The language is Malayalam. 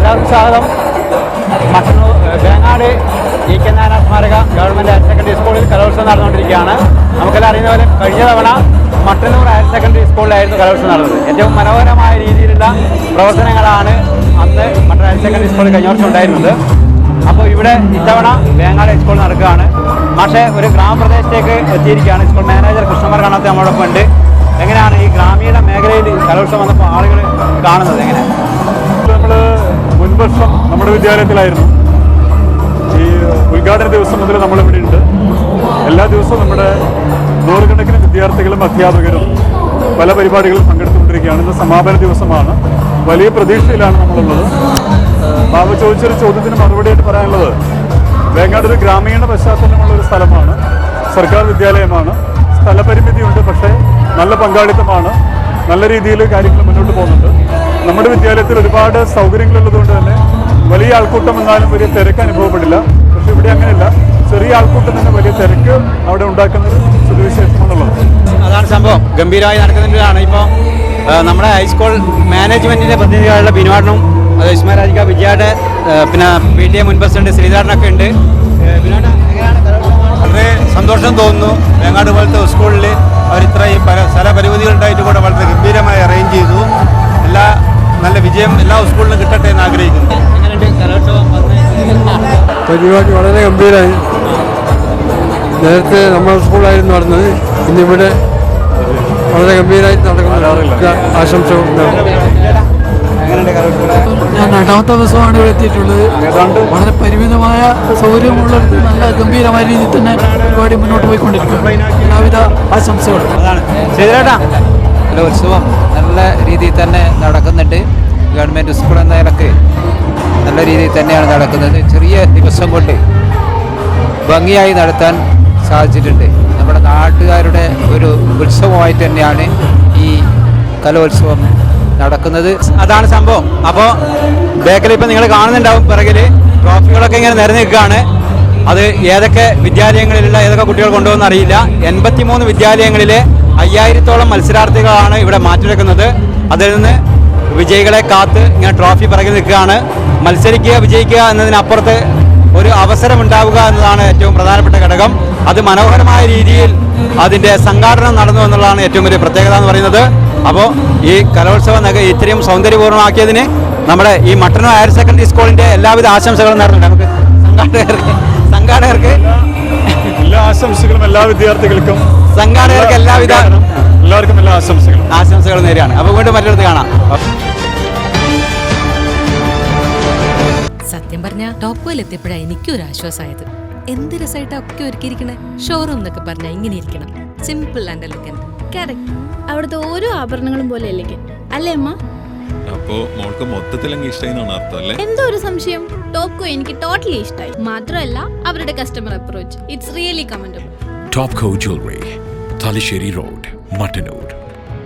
എല്ലാവർക്കും സ്വാഗതം. മട്ടന്നൂർ വേങ്ങാട് ഇ കെ നായനാർ സ്മാരക ഗവൺമെൻറ് ഹയർ സെക്കൻഡറി സ്കൂളിൽ കലോത്സവം നടന്നുകൊണ്ടിരിക്കുകയാണ്. നമുക്കെല്ലാം അറിയുന്ന പോലെ കഴിഞ്ഞ തവണ മട്ടന്നൂർ ഹയർ സെക്കൻഡറി സ്കൂളിലായിരുന്നു കലോത്സവം നടന്നത്. ഏറ്റവും മനോഹരമായ രീതിയിലുള്ള പ്രവർത്തനങ്ങളാണ് അന്ന് മട്ടന്നൂർ ഹയർ സെക്കൻഡറി സ്കൂളിൽ കഴിഞ്ഞ വർഷം ഉണ്ടായിരുന്നത്. അപ്പോൾ ഇവിടെ ഇത്തവണ വേങ്ങാട് സ്കൂൾ നടക്കുകയാണ്. പക്ഷേ ഒരു ഗ്രാമപ്രദേശത്തേക്ക് എത്തിയിരിക്കുകയാണ്. സ്കൂൾ മാനേജർ കൃഷ്ണകുമാർ കാണാത്ത നമ്മളോടൊപ്പം ഉണ്ട്. എങ്ങനെയാണ് ഈ ഗ്രാമീണ മേഖലയിൽ കലോത്സവം വന്നപ്പോൾ ആളുകൾ കാണുന്നത്? എങ്ങനെ? നമ്മൾ മുൻവർഷം നമ്മുടെ വിദ്യാലയത്തിലായിരുന്നു. ഈ ഉദ്ഘാടന ദിവസം മുതൽ നമ്മളിവിടെ ഉണ്ട്. എല്ലാ ദിവസവും നമ്മുടെ നൂറുകണക്കിന് വിദ്യാർത്ഥികളും അധ്യാപകരും പല പരിപാടികളും പങ്കെടുത്തുകൊണ്ടിരിക്കുകയാണ്. ഇന്ന് സമാപന ദിവസമാണ്. വലിയ പ്രതീക്ഷയിലാണ് നമ്മളുള്ളത്. ബാബു ചോദിച്ചൊരു ചോദ്യത്തിന് മറുപടിയായിട്ട് പറയാനുള്ളത്, വേങ്ങാട് ഒരു ഗ്രാമീണ പശ്ചാത്തലമുള്ള ഒരു സ്ഥലമാണ്. സർക്കാർ വിദ്യാലയമാണ്. സ്ഥലപരിമിതിയുണ്ട്, പക്ഷേ നല്ല പങ്കാളിത്തമാണ്. നല്ല രീതിയിൽ കാര്യങ്ങൾ മുന്നോട്ട് പോകുന്നുണ്ട്. നമ്മുടെ വിദ്യാലയത്തിൽ ഒരുപാട് സൗകര്യങ്ങളുള്ളതുകൊണ്ട് തന്നെ വലിയ ആൾക്കൂട്ടം എന്നാലും വലിയ തിരക്ക് അനുഭവപ്പെടില്ല. പക്ഷെ ഇവിടെ അങ്ങനെയല്ല. ചെറിയ ആൾക്കൂട്ടം തന്നെ വലിയ തിരക്ക് അവിടെ ഉണ്ടാക്കുന്നത് സ്ഥിതിവിശേഷമാണുള്ളത്. അതാണ് സംഭവം. ഗംഭീരമായി നടക്കുന്നതിലാണ് ഇപ്പോൾ നമ്മുടെ ഹൈസ്കൂൾ മാനേജ്മെൻറ്റിൻ്റെ പ്രതിനിധികളുടെ ബിനോദനും ഇസ്മാരാജിക്ക വിജയുടെ പിന്നെ പി ടി എ മുൻ പ്രസിഡന്റ് ശ്രീധരനൊക്കെ ഉണ്ട്. വളരെ സന്തോഷം തോന്നുന്നു. വേങ്ങാട് പോലത്തെ സ്കൂളിൽ അവർ ഇത്രയും സ്ഥലപരിമിതികളുണ്ടായിട്ട് കൂടെ വളരെ ഗംഭീരമായി അറേഞ്ച് ചെയ്തു. നല്ല വിജയം എല്ലാ സ്കൂളിലും കിട്ടട്ടെ എന്ന് ആഗ്രഹിക്കുന്നു. പരിപാടി വളരെ ഗംഭീരമായി. നേരത്തെ നമ്മുടെ സ്കൂളായിരുന്നു നടന്നത്. ഇന്നിവിടെ വളരെ ഗംഭീരമായിട്ട് നടക്കുന്ന ആശംസകൾ. ഞാൻ രണ്ടാമത്തെ ദിവസമാണ് ഇവിടെ എത്തിയിട്ടുള്ളത്. വളരെ പരിമിതമായ സൗകര്യമുള്ളിടത്ത് നല്ല ഗംഭീരമായ രീതിയിൽ തന്നെ പരിപാടി മുന്നോട്ട് പോയിക്കൊണ്ടിരിക്കുന്നു. എല്ലാവിധ ആശംസകളും. കലോത്സവം നല്ല രീതിയിൽ തന്നെ നടക്കുന്നുണ്ട്. ഗവൺമെൻറ് സ്കൂൾ എന്ന നിലക്ക് നല്ല രീതിയിൽ തന്നെയാണ് നടക്കുന്നത്. ചെറിയ ദിവസം കൊണ്ട് ഭംഗിയായി നടത്താൻ സാധിച്ചിട്ടുണ്ട്. നമ്മുടെ നാട്ടുകാരുടെ ഒരു ഉത്സവമായിട്ട് തന്നെയാണ് ഈ കലോത്സവം നടക്കുന്നത്. അതാണ് സംഭവം. അപ്പോൾ ബേക്കറി ഇപ്പം നിങ്ങൾ കാണുന്നുണ്ടാവും പിറകിൽ ട്രോഫികളൊക്കെ ഇങ്ങനെ നിരന്ന് നിൽക്കുകയാണ്. അത് ഏതൊക്കെ വിദ്യാലയങ്ങളിലുള്ള ഏതൊക്കെ കുട്ടികൾ കൊണ്ടുപോകുന്ന അറിയില്ല. 83 വിദ്യാലയങ്ങളിലെ 5000-ഓളം മത്സരാർത്ഥികളാണ് ഇവിടെ മാറ്റിവെക്കുന്നത്. അതിൽ നിന്ന് വിജയികളെ കാത്ത് ഇങ്ങനെ ട്രോഫി പിറകിൽ നിൽക്കുകയാണ്. മത്സരിക്കുക, വിജയിക്കുക എന്നതിനപ്പുറത്ത് ഒരു അവസരം ഉണ്ടാവുക എന്നതാണ് ഏറ്റവും പ്രധാനപ്പെട്ട ഘടകം. അത് മനോഹരമായ രീതിയിൽ അതിൻ്റെ സംഘാടനം നടന്നു എന്നുള്ളതാണ് ഏറ്റവും വലിയ പ്രത്യേകത എന്ന് പറയുന്നത്. അപ്പോൾ ഈ കലോത്സവം ഇത്രയും സൗന്ദര്യപൂർണ്ണമാക്കിയതിന് നമ്മുടെ ഈ മട്ടന്നൂർ ഹയർ സെക്കൻഡറി സ്കൂളിൻ്റെ എല്ലാവിധ ആശംസകളും നേർന്നുണ്ട്. നമുക്ക് സംഘാടകർക്ക് എല്ലാ ആശംസകളും എല്ലാ വിദ്യാർത്ഥികൾക്കും സംഘാടകർക്ക് എല്ലാവർക്കും എല്ലാ ആശംസകളും നേരെയാണ്. അപ്പോൾ വീണ്ടും മറ്റൊരു കാണാം. സത്യം പറഞ്ഞ ടോപ്പ് എത്തിയപ്പോഴാണ് എനിക്കൊരു ആശ്വാസമായത്. എന്ത് രസമായിട്ടാ ഒക്കെ ഒരുക്കിയിരിക്കണേ. ഷോറൂം എന്നൊക്കെ പറഞ്ഞാൽ ഇങ്ങനെ ഇരിക്കണം. Simple and elegant. കറക്റ്റ്. അവിടുത്തെ ഓരോ ആഭരണങ്ങളും പോലെ അല്ലേ അമ്മ? അപ്പോ മോൾക്ക് മൊത്തത്തിൽ ഇഷ്ടമായിന്നാണ് അർത്ഥം അല്ലേ? എന്തോ ഒരു സംശയം. ടോപ്കോ എനിക്ക് ടോട്ടലി ഇഷ്ടമായി. മാത്രമല്ല അവരുടെ customer approach, it's really commendable. Topco jewellery, Thalassery road, Mattannur.